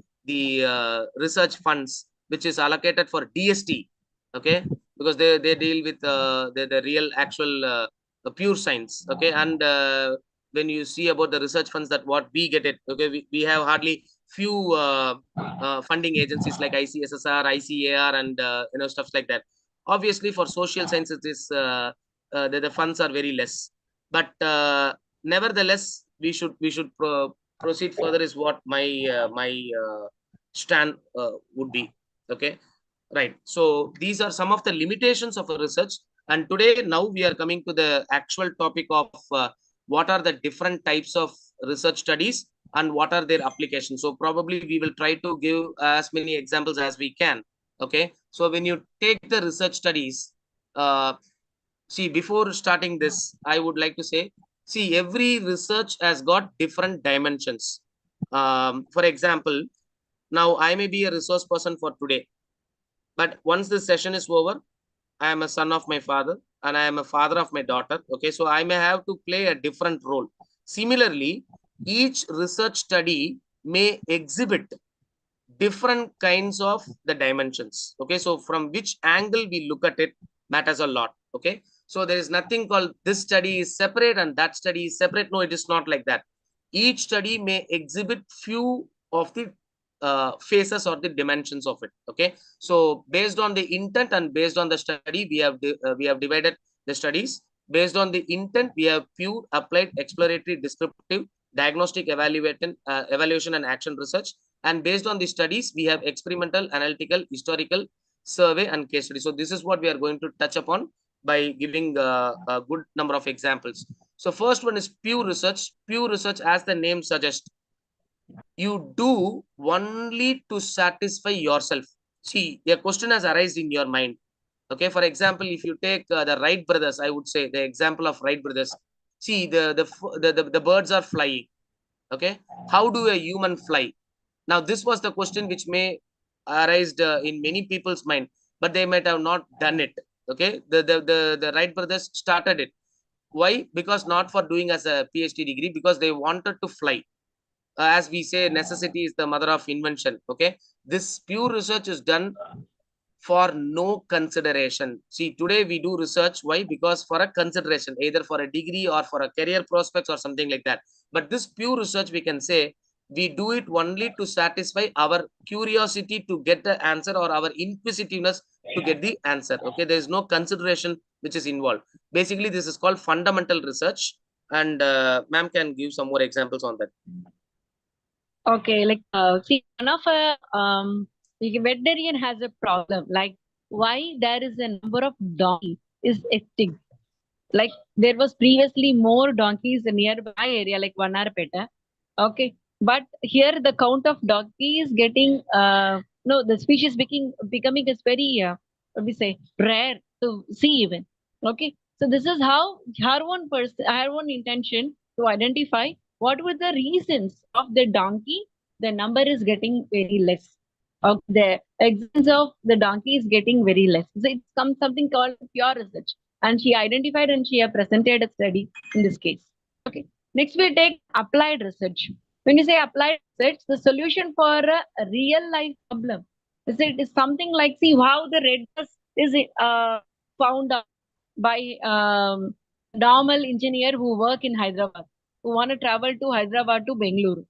research funds, which is allocated for DST, okay, because they deal with the real actual pure science. Okay, and when you see about the research funds that what we get it, okay, we have hardly few funding agencies like ICSSR, ICAR, and stuff like that. Obviously, for social sciences, the funds are very less. But nevertheless, we should proceed further. Is what my stand would be. Okay, right. So these are some of the limitations of a research. And today, now we are coming to the actual topic of what are the different types of research studies and what are their applications. So probably we will try to give as many examples as we can. Okay, so when you take the research studies, see, before starting this, I would like to say, see, every research has got different dimensions. For example, now I may be a resource person for today, but once this session is over, I am a son of my father and I am a father of my daughter. Okay, so I may have to play a different role. Similarly, each research study may exhibit different kinds of the dimensions. Okay, so from which angle we look at it matters a lot. Okay, so there is nothing called this study is separate and that study is separate. No, it is not like that. Each study may exhibit few of the phases or the dimensions of it. Okay, so based on the intent and based on the study, we have divided the studies. Based on the intent, we have pure, applied, exploratory, descriptive, diagnostic, evaluation and action research. And based on the studies, we have experimental, analytical, historical, survey and case study. So this is what we are going to touch upon by giving a good number of examples. So first one is pure research. Pure research, as the name suggests, you do only to satisfy yourself. See, a question has arisen in your mind. Okay, for example, if you take the Wright brothers, I would say the example of Wright brothers. See, the birds are flying. Okay, how do a human fly? Now, this was the question which may arise in many people's mind, but they might have not done it. Okay, the Wright brothers started it. Why? Because not for doing as a PhD degree, because they wanted to fly. As we say, necessity is the mother of invention. Okay, this pure research is done for no consideration. See, today we do research. Why? Because for a consideration, either for a degree or for a career prospects or something like that. But this pure research, we can say, we do it only to satisfy our curiosity to get the answer or our inquisitiveness to get the answer. Okay, there is no consideration which is involved. Basically, this is called fundamental research. And ma'am can give some more examples on that. Okay, like see, one of a the veterinarian has a problem. Like why there is a number of donkeys is extinct. Like there was previously more donkeys in nearby area, like Vanarpeta. Okay, but here the count of donkeys getting no, the species becoming is very what we say rare to see even. Okay, so this is how her own intention to identify what were the reasons of the donkey, the number is getting very less. The existence of the donkey is getting very less. So it's something called pure research. And she identified and she have presented a study in this case. Okay. Next we take applied research. When you say applied research, the solution for a real life problem is something like, see how the red dust is found out by normal engineer who work in Hyderabad, who want to travel to Hyderabad to Bengaluru.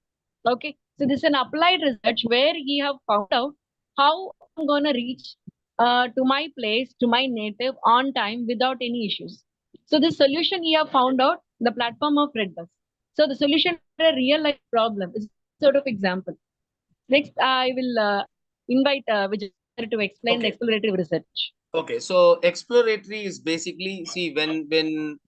Okay, so this is an applied research where he have found out how I'm gonna reach to my place, to my native on time without any issues. So this solution he have found out the platform of Redbus. So the solution for a real life problem is sort of example. Next, I will invite Vijay to explain the exploratory research. Okay, so exploratory is basically, see, when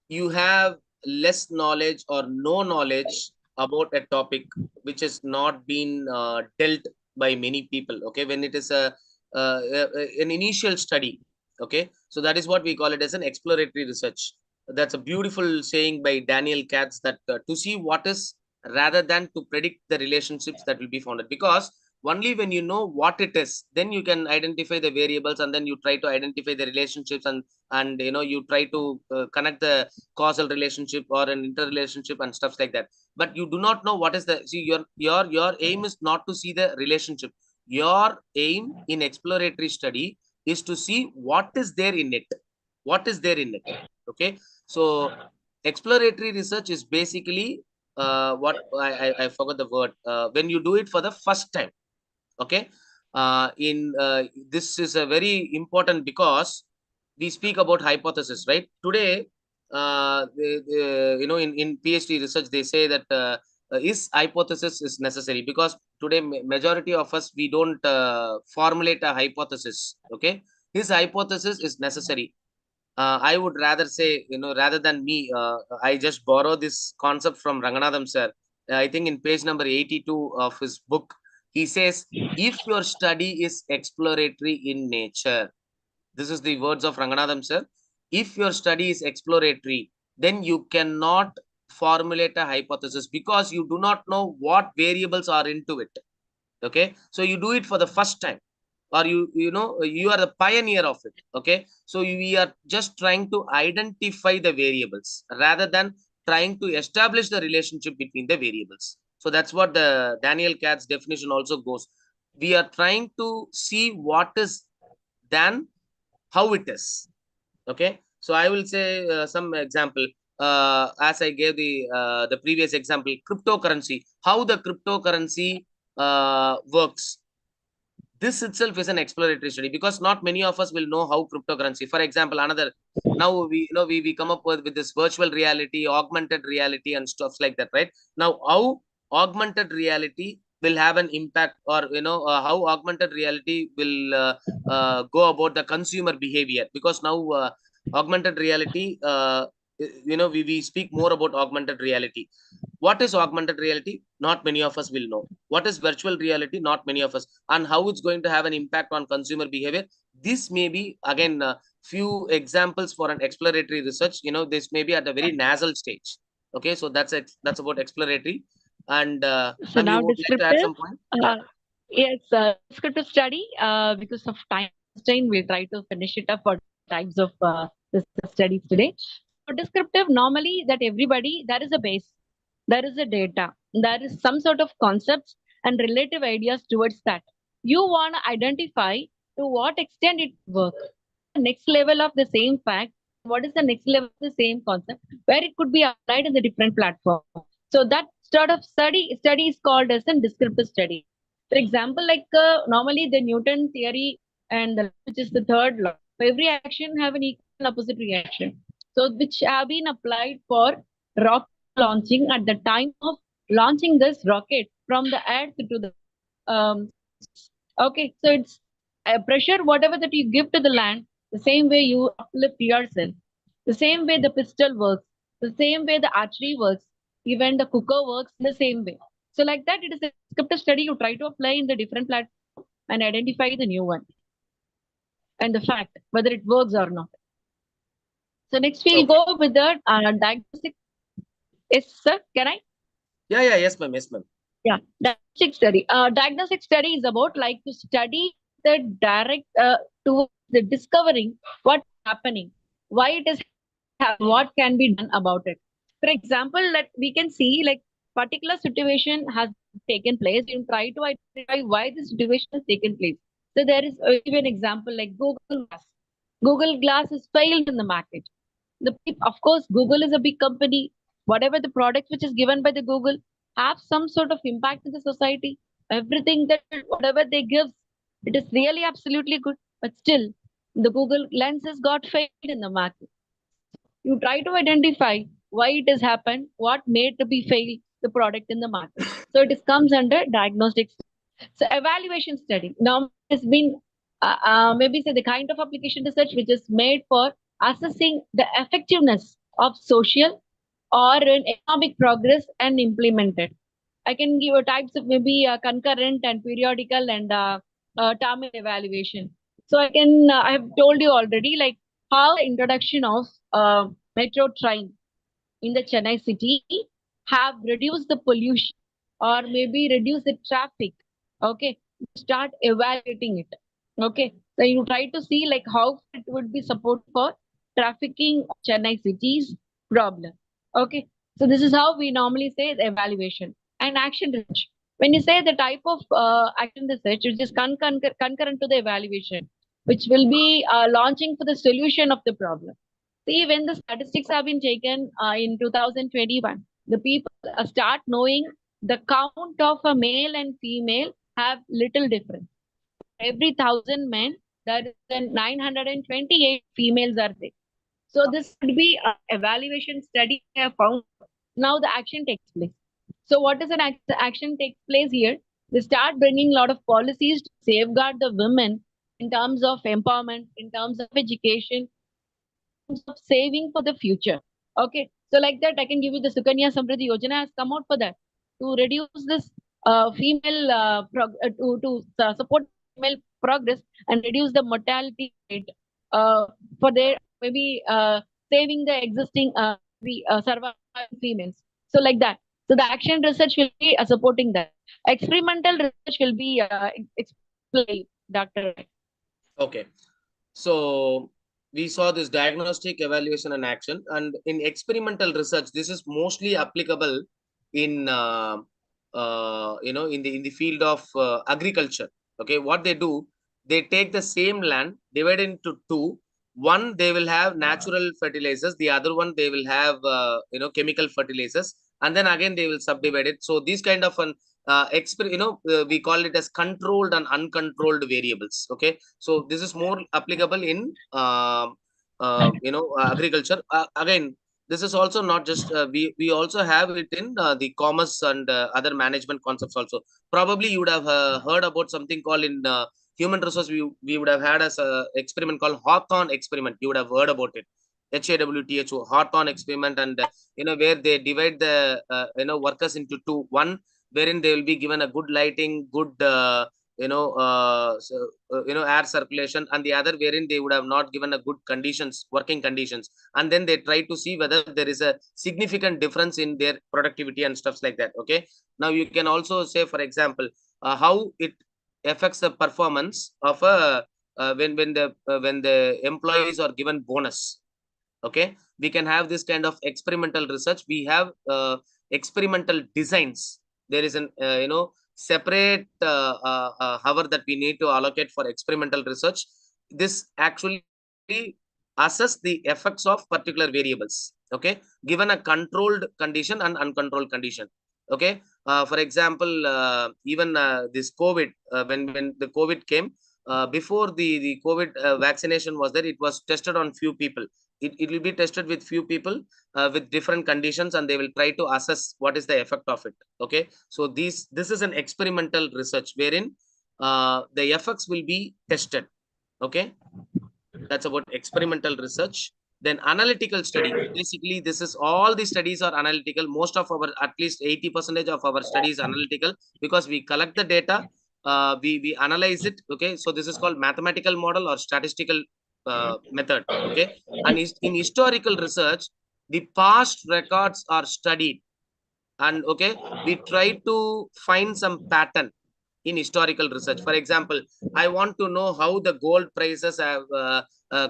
you have less knowledge or no knowledge about a topic which has not been dealt by many people. Okay, when it is an initial study. Okay, so that is what we call it as an exploratory research. That's a beautiful saying by Daniel Katz, that to see what is rather than to predict the relationships that will be founded. Because only when you know what it is, then you can identify the variables, and then you try to identify the relationships, and you know, you try to connect the causal relationship or an interrelationship and stuff like that. But you do not know what is the, see, your aim is not to see the relationship. Your aim in exploratory study is to see what is there in it. What is there in it? Okay, so exploratory research is basically what I forgot the word, when you do it for the first time. Okay, this is a very important, because we speak about hypothesis, right? Today, you know, in PhD research, they say that is hypothesis is necessary, because today majority of us, we don't formulate a hypothesis. Okay, his hypothesis is necessary. I would rather say, you know, rather than me, I just borrow this concept from Ranganathan sir. I think in page number 82 of his book, he says, if your study is exploratory in nature, this is the words of Ranganathan sir. If your study is exploratory, then you cannot formulate a hypothesis, because you do not know what variables are into it. Okay, so you do it for the first time, or you know, you are the pioneer of it. Okay, so we are just trying to identify the variables rather than trying to establish the relationship between the variables. So that's what the Daniel Katz definition also goes. we are trying to see what is than how it is. Okay, so I will say some example. As I gave the previous example, cryptocurrency, how the cryptocurrency works. This itself is an exploratory study because not many of us will know how cryptocurrency. For example, another, now we come up with this virtual reality, augmented reality, and stuff like that, right? Now, how augmented reality will have an impact, or how augmented reality will go about the consumer behavior, because now augmented reality, we speak more about augmented reality. What is augmented reality? Not many of us will know. What is virtual reality? Not many of us. And how it's going to have an impact on consumer behavior? This may be, again, few examples for an exploratory research. This may be at a very nasal stage. Okay, so that's about exploratory. And So you now would like to add descriptive. some point? Yeah. Yes, descriptive study. Because of time constraint, we'll try to finish it up for types of this studies today. So descriptive, normally that everybody, there is a base, there is a data, there is some sort of concepts and relative ideas towards that. You want to identify to what extent it works. The next level of the same fact, what is the next level of the same concept, where it could be applied in the different platform. So that sort of study is called as a descriptive study. For example, like normally the Newton theory and which is the third law. For every action have an equal and opposite reaction. So which have been applied for rocket launching at the time of launching this rocket from the earth to the okay. So it's pressure, whatever that you give to the land, the same way you uplift yourself, the same way the pistol works, the same way the archery works, even the cooker works in the same way. So like that, it is a descriptive study. You try to apply in the different platforms and identify the new one and the fact whether it works or not. So next we'll Okay. go with the diagnostic. Yes, sir. Can I? Yeah, yes, ma'am. Yes, ma'am. Yeah, diagnostic study. Diagnostic study is about like to study the direct to the discovering what's happening, why it is what can be done about it. For example, that we can see like particular situation has taken place. You try to identify why the situation has taken place. So there is even an example like Google Glass. Google Glass has failed in the market. Of course, Google is a big company. Whatever the product which is given by the Google have some sort of impact in the society. Everything that whatever they give, it is really absolutely good. But still, the Google lenses got failed in the market. You try to identify why it has happened, what made to be fail the product in the market. So it is comes under diagnostic. So evaluation study now has been maybe say the kind of application research which is made for assessing the effectiveness of social or an economic progress and implemented. I can give a types of maybe concurrent and periodical and term evaluation. So I have told you already like how the introduction of metro train in the Chennai city have reduced the pollution or maybe reduce the traffic. Okay, start evaluating it. Okay, so you try to see like how it would be support for trafficking Chennai city's problem. Okay, so this is how we normally say the evaluation and action research. When you say the type of action research, which is concurrent to the evaluation, which will be launching for the solution of the problem. See, when the statistics have been taken in 2021, the people start knowing the count of a male and female have little difference. Every 1,000 men, there is 928 females are there. So this would be an evaluation study I have found. Now the action takes place. So what is an action takes place here? They start bringing a lot of policies to safeguard the women in terms of empowerment, in terms of education, of saving for the future. Okay, so like that, I can give you the Sukanya Samriddhi Yojana has come out for that to reduce this female support female progress and reduce the mortality rate for their maybe saving the existing surviving females. So like that. So the action research will be supporting that. Experimental research will be explained, Dr. Okay. So we saw this diagnostic, evaluation, and action. And in experimental research, this is mostly applicable in in the field of agriculture. Okay, what they do, they take the same land, divide into two. One, they will have natural fertilizers. The other one, they will have, chemical fertilizers. And then again, they will subdivide it. So these kind of an we call it as controlled and uncontrolled variables. Okay, so this is more applicable in agriculture. Again, this is also not just we also have it in the commerce and other management concepts also. Probably you would have heard about something called in human resource. We would have had as a experiment called Hawthorne experiment. You would have heard about it. HAWTHO, Hawthorne experiment, and where they divide the workers into two. One wherein they will be given a good lighting, good air circulation, and the other wherein they would have not given a good conditions, working conditions, and then they try to see whether there is a significant difference in their productivity and stuffs like that. Okay, now you can also say, for example, how it affects the performance of a when the employees are given bonus. Okay, we can have this kind of experimental research. We have experimental designs. There is an separate hour that we need to allocate for experimental research. This actually assess the effects of particular variables. Okay, given a controlled condition and uncontrolled condition. Okay, for example, even this COVID, when the COVID came, before the COVID vaccination was there, it was tested on few people. It will be tested with few people with different conditions, and they will try to assess what is the effect of it. Okay, so this is an experimental research wherein the effects will be tested. Okay, that's about experimental research. Then analytical study. Basically, this is all the studies are analytical. Most of our, at least 80% of our studies are analytical, because we collect the data, we analyze it. Okay, so this is called mathematical model or statistical method. Okay, and in historical research, the past records are studied, and okay, we try to find some pattern in historical research. For example, I want to know how the gold prices have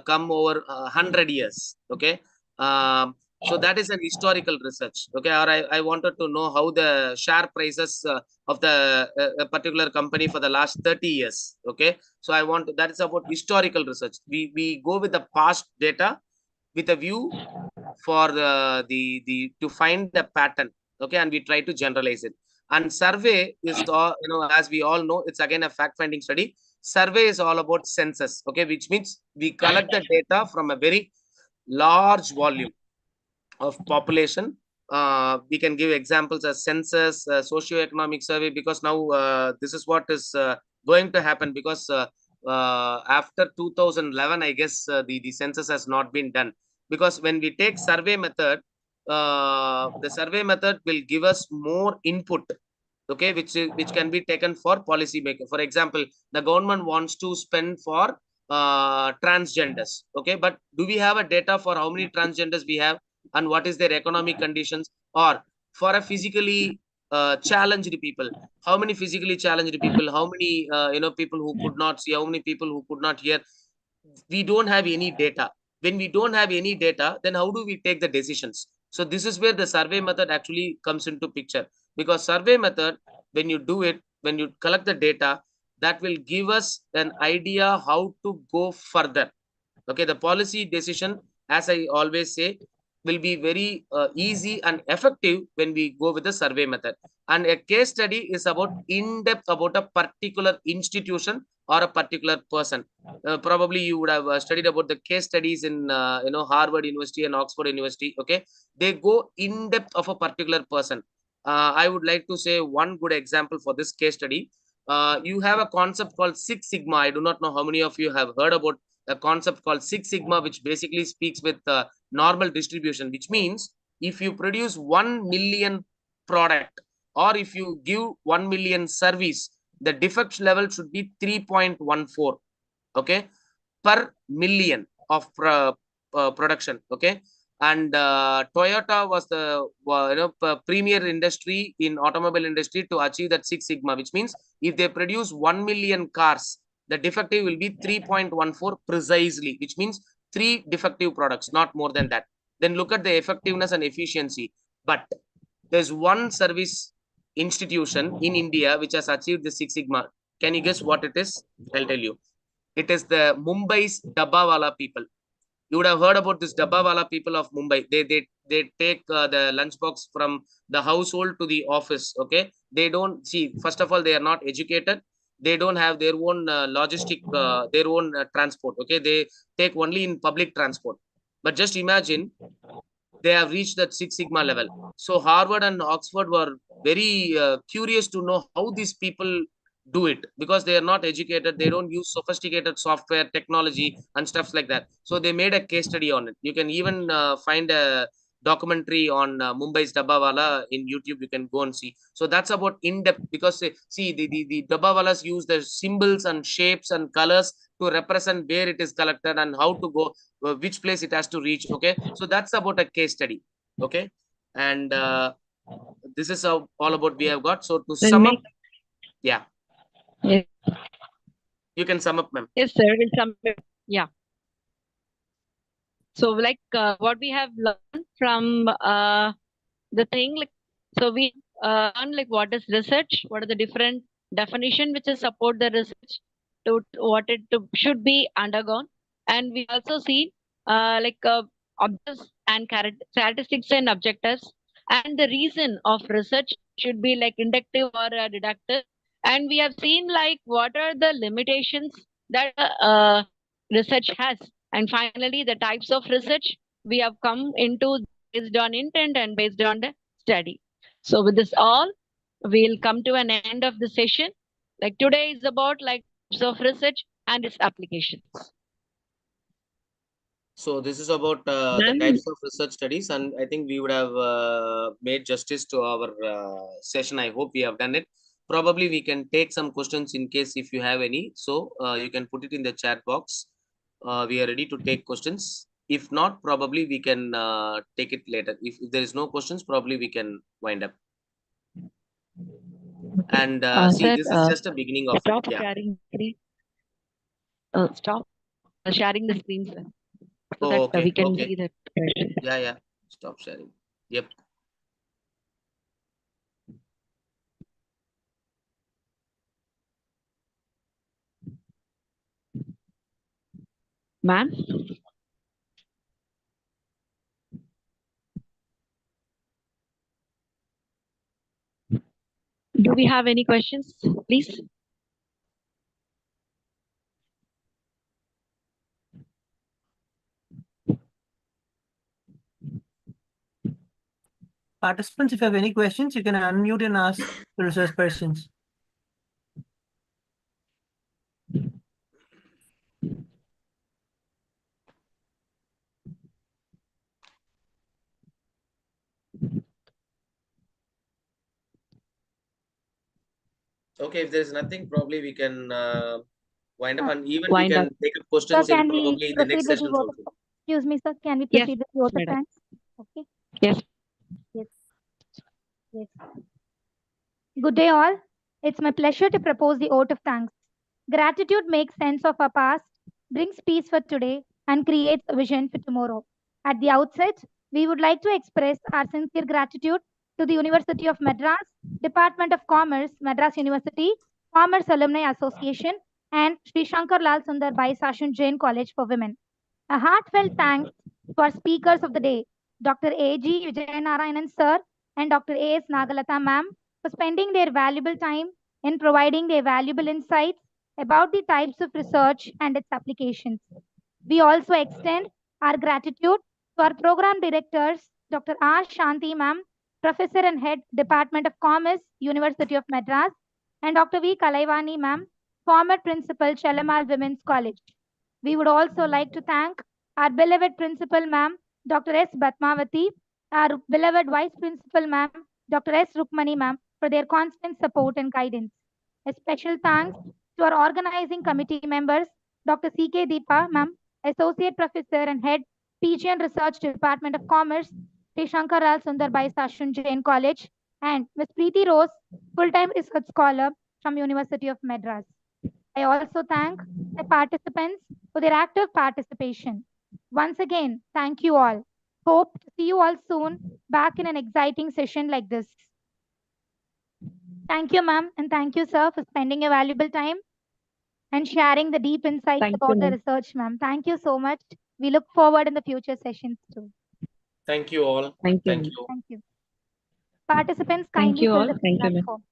come over 100 years. Okay, so that is an historical research. Okay, or I wanted to know how the share prices of the a particular company for the last 30 years. Okay, so that is about historical research. We go with the past data with a view for to find the pattern. Okay, and we try to generalize it. And survey is as we all know, it's again a fact-finding study. Survey is all about census. Okay, which means we collect the data from a very large volume of population. We can give examples as census, socio-economic survey, because now this is what is going to happen, because after 2011, I guess the census has not been done. Because when we take survey method, the survey method will give us more input. Okay, which can be taken for policy maker. For example, the government wants to spend for transgenders. Okay, but do we have a data for how many transgenders we have and what is their economic conditions? Or for a physically challenged people, how many physically challenged people, how many people who could not see, how many people who could not hear? We don't have any data. When we don't have any data, then how do we take the decisions? So this is where the survey method actually comes into picture, because survey method, when you do it, when you collect the data, that will give us an idea how to go further. Okay, the policy decision, as I always say, will be very easy and effective when we go with the survey method. And a case study is about in-depth about a particular institution or a particular person. Probably you would have studied about the case studies in Harvard University and Oxford University. Okay, they go in depth of a particular person. I would like to say one good example for this case study. You have a concept called Six Sigma. I do not know how many of you have heard about a concept called Six Sigma, which basically speaks with normal distribution, which means if you produce 1 million product, or if you give 1 million service, the defect level should be 3.14, okay, per million of production. Okay, and Toyota was the premier industry in automobile industry to achieve that Six Sigma, which means if they produce 1 million cars, the defective will be 3.14 precisely, which means 3 defective products, not more than that. Then look at the effectiveness and efficiency. But there's one service institution in India which has achieved the Six Sigma. Can you guess what it is? I'll tell you. It is the Mumbai's Dabbawala people. You would have heard about this Dabbawala people of Mumbai. They take the lunchbox from the household to the office. Okay, they don't see. First of all, they are not educated. They don't have their own their own transport. Okay, they take only in public transport. But just imagine, they have reached that Six Sigma level. So Harvard and Oxford were very curious to know how these people do it, because they are not educated. They don't use sophisticated software technology and stuff like that. So they made a case study on it. You can even find a documentary on Mumbai's Dabbawala in YouTube. You can go and see. So that's about in-depth, because see, the Dabbawalas use the symbols and shapes and colors to represent where it is collected and how to go, which place it has to reach. Okay, so that's about a case study. Okay, and this is all about we have got. So to sum up, yeah, Yes, you can sum up, ma'am. yes, sir. We'll sum it. Yeah. So, like, what we have learned from the thing, like, so we learned like what is research, what are the different definition which is support the research to what it should be undergone, and we also see objectives and statistics and objectives, and the reason of research should be like inductive or deductive, and we have seen like what are the limitations that research has, and finally the types of research we have come into based on intent and based on the study. So with this all, we'll come to an end of the session. Like today is about like types of research and its applications. So this is about the Ma'am? types of research studies, and I think we would have made justice to our session. I hope we have done it. Probably we can take some questions in case if you have any. So you can put it in the chat box. We are ready to take questions. If not, probably we can take it later. If there is no questions, probably we can wind up. And see, Sir, this is just a beginning of stop it. Yeah. sharing screen. Stop sharing the screen, sir, so Oh, that okay. we can Okay. see that question. Yeah, yeah. Stop sharing. Yep. Ma'am? Do we have any questions, please? Participants, if you have any questions, you can unmute and ask the research persons. Okay, if there's nothing, probably we can wind up, and even Wind we can up. take up Sir, questions in can we probably the next proceed with the sessions vote also. of, excuse me, sir, can we Yes, proceed with the vote of madam. thanks? Okay. Yes. Yes. Yes. Good day, all. It's my pleasure to propose the vote of thanks. Gratitude makes sense of our past, brings peace for today, and creates a vision for tomorrow. At the outset, we would like to express our sincere gratitude to the University of Madras, Department of Commerce, Madras University, Commerce Alumni Association, and Sri Shankar Lal Sundar Bai Sashun Jain College for Women. A heartfelt thanks to our speakers of the day, Dr. A.G. Vijayanarayanan Sir and Dr. A.S. Nagalata Ma'am, for spending their valuable time in providing their valuable insights about the types of research and its applications. We also extend our gratitude to our program directors, Dr. R. Shanti Ma'am, Professor and Head, Department of Commerce, University of Madras, and Dr. V. Kalaivani Ma'am, former Principal, Chalamal Women's College. We would also like to thank our beloved Principal Ma'am, Dr. S. Batmavati, our beloved Vice Principal Ma'am, Dr. S. Rukmani Ma'am, for their constant support and guidance. A special thanks to our organizing committee members, Dr. C.K. Deepa Ma'am, Associate Professor and Head, PG and Research Department of Commerce, Sri Shankar Lal Sundar Bai Sashun Jain College, and Ms. Preeti Rose, full-time research scholar from University of Madras. I also thank the participants for their active participation. Once again, thank you all. Hope to see you all soon back in an exciting session like this. Thank you, ma'am, and thank you, sir, for spending your valuable time and sharing the deep insights Thank you, about the ma'am. research, ma'am. Thank you so much. We look forward in the future sessions too. Thank you all. Thank you, Thank ma'am. you. Thank you. Participants, Thank kindly you fill all. the Thank you, feedback ma'am. form.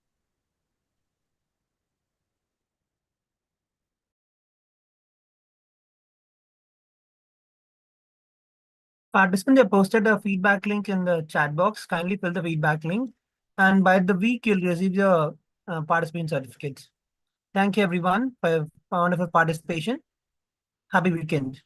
Participants have posted a feedback link in the chat box. Kindly fill the feedback link. And by the week, you'll receive your participant certificates. Thank you, everyone, for your wonderful participation. Happy weekend.